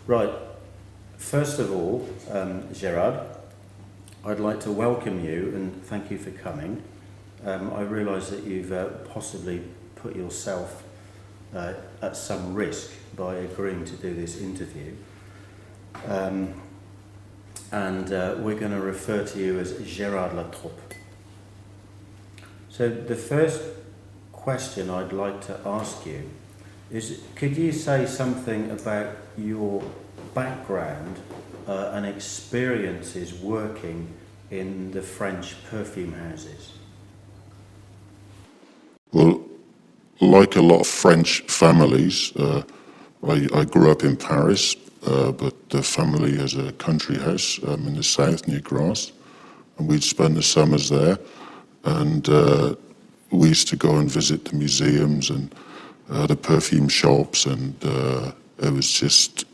Right. First of all, Gérard, I'd like to welcome you and thank you for coming. I realise that you've possibly put yourself at some risk by agreeing to do this interview. We're going to refer to you as Gérard La Taupe. So the first question I'd like to ask you is, could you say something about your background and experiences working in the French perfume houses? Well, like a lot of French families, I grew up in Paris, but the family has a country house in the south near Grasse, and we'd spend the summers there, and we used to go and visit the museums and the perfume shops, and it was just,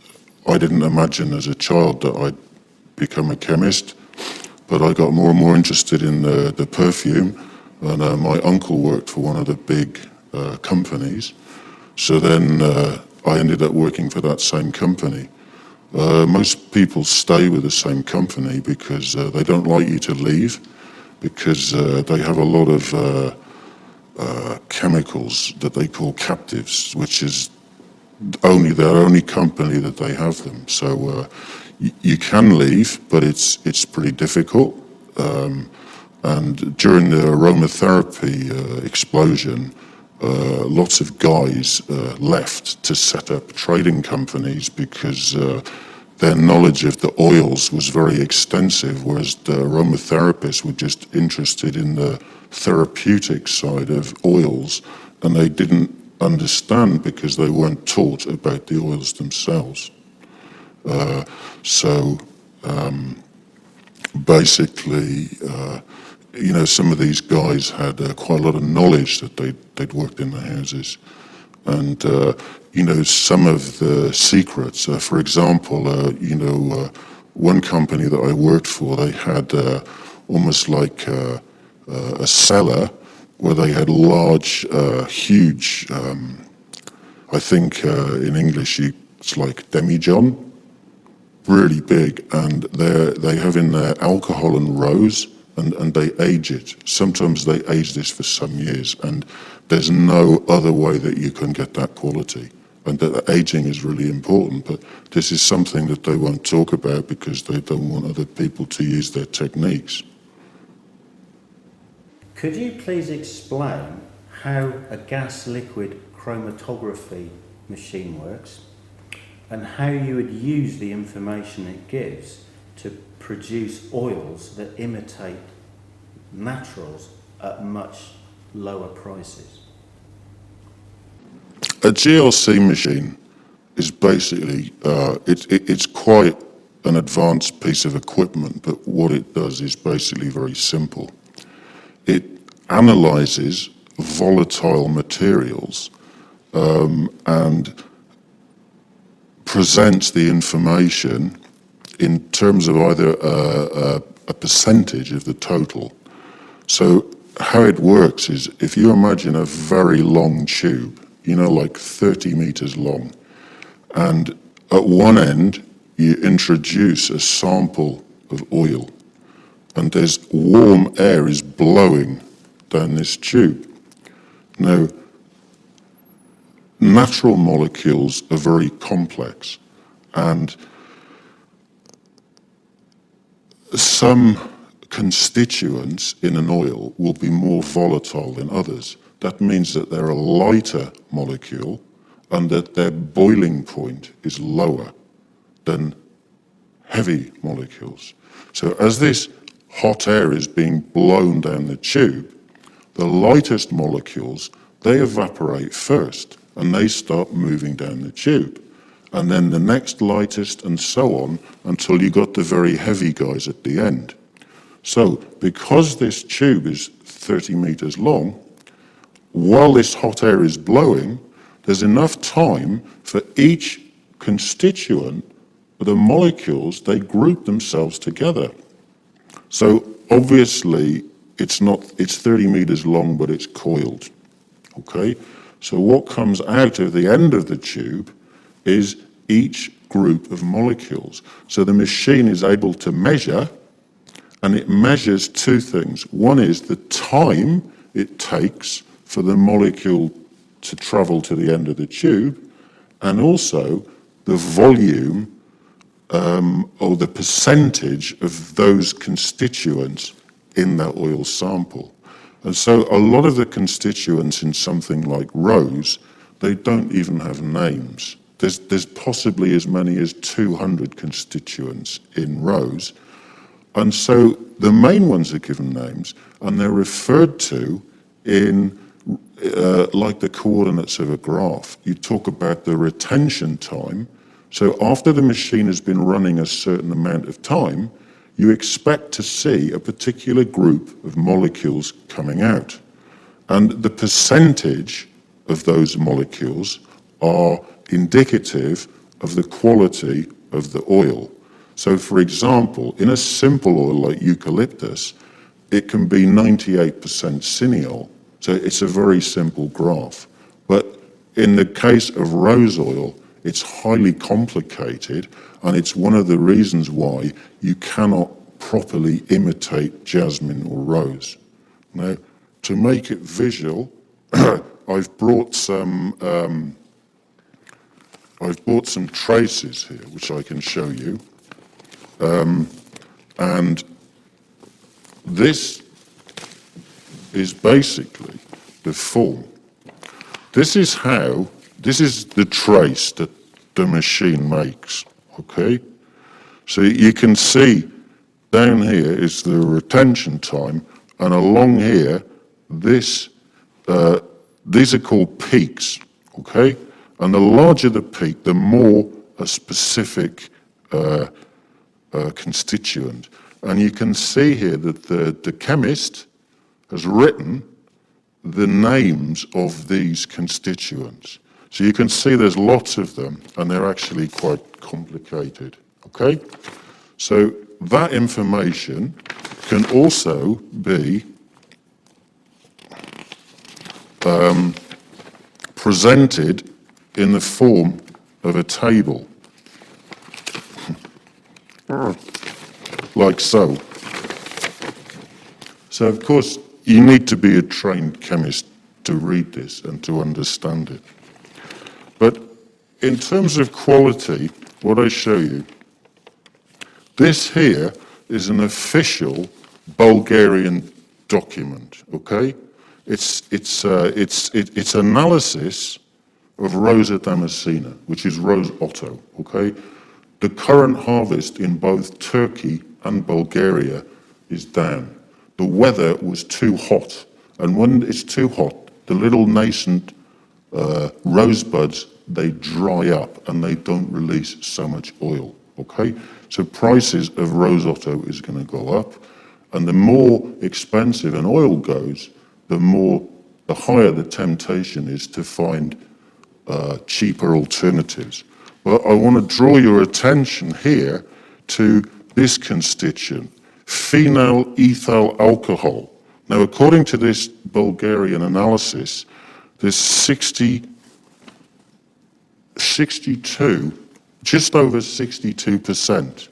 I didn't imagine as a child that I'd become a chemist, but I got more and more interested in the perfume, and my uncle worked for one of the big companies, so then I ended up working for that same company. Most people stay with the same company because they don't like you to leave, because they have a lot of chemicals that they call captives, which is their only company that they have them. So you can leave, but it's pretty difficult. And during the aromatherapy explosion, lots of guys left to set up trading companies because their knowledge of the oils was very extensive, whereas the aromatherapists were just interested in the therapeutic side of oils, and they didn't understand because they weren't taught about the oils themselves. Basically, some of these guys had quite a lot of knowledge that they'd worked in the houses. And, some of the secrets, for example, one company that I worked for, they had almost like a cellar where they had large, huge, I think in English it's like demijohn, really big, and they have in there alcohol and rose, and they age it. Sometimes they age this for some years, and there's no other way that you can get that quality. And that aging is really important, but this is something that they won't talk about because they don't want other people to use their techniques. Could you please explain how a gas liquid chromatography machine works and how you would use the information it gives to produce oils that imitate naturals at much lower prices? A GLC machine is basically, it's quite an advanced piece of equipment, but what it does is basically very simple. It analyzes volatile materials and presents the information in terms of either a percentage of the total. So how it works is, if you imagine a very long tube, like 30 meters long, and at one end you introduce a sample of oil, and there's warm air is blowing down this tube. Now, natural molecules are very complex, and some constituents in an oil will be more volatile than others. That means that they're a lighter molecule and that their boiling point is lower than heavy molecules. So as this hot air is being blown down the tube, the lightest molecules, they evaporate first and they start moving down the tube. And then the next lightest and so on until you got the very heavy guys at the end. So because this tube is 30 meters long, while this hot air is blowing, there's enough time for each constituent of the molecules, they group themselves together. So obviously it's 30 meters long, but it's coiled, okay? So what comes out of the end of the tube is each group of molecules. So the machine is able to measure, and it measures two things. One is the time it takes for the molecule to travel to the end of the tube, and also the volume or the percentage of those constituents in that oil sample. And so a lot of the constituents in something like rose, they don't even have names. There's possibly as many as 200 constituents in rose. And so the main ones are given names, and they're referred to in like the coordinates of a graph. You talk about the retention time. So after the machine has been running a certain amount of time, you expect to see a particular group of molecules coming out. And the percentage of those molecules are indicative of the quality of the oil. So for example, in a simple oil like eucalyptus, it can be 98% cineol. So it's a very simple graph. But in the case of rose oil, it's highly complicated, and it's one of the reasons why you cannot properly imitate jasmine or rose. Now, to make it visual, I've brought some traces here, which I can show you. And this is basically the form. This is the trace that the machine makes, okay? So you can see down here is the retention time, and along here, these are called peaks, okay? And the larger the peak, the more a specific constituent. And you can see here that the chemist has written the names of these constituents. So you can see there's lots of them, and they're actually quite complicated, okay? So that information can also be presented in the form of a table, like so. So of course, you need to be a trained chemist to read this and to understand it. But in terms of quality, what I show you, this here is an official Bulgarian document, okay? It's analysis of Rosa damascena, which is Rose Otto, okay? The current harvest in both Turkey and Bulgaria is down. The weather was too hot, and when it's too hot, the little nascent rosebuds, they dry up and they don't release so much oil, okay? So prices of Rose Otto is going to go up, and the more expensive an oil goes, the higher the temptation is to find cheaper alternatives. But I want to draw your attention here to this constituent, phenyl ethyl alcohol. Now, according to this Bulgarian analysis, there's 62, just over 62%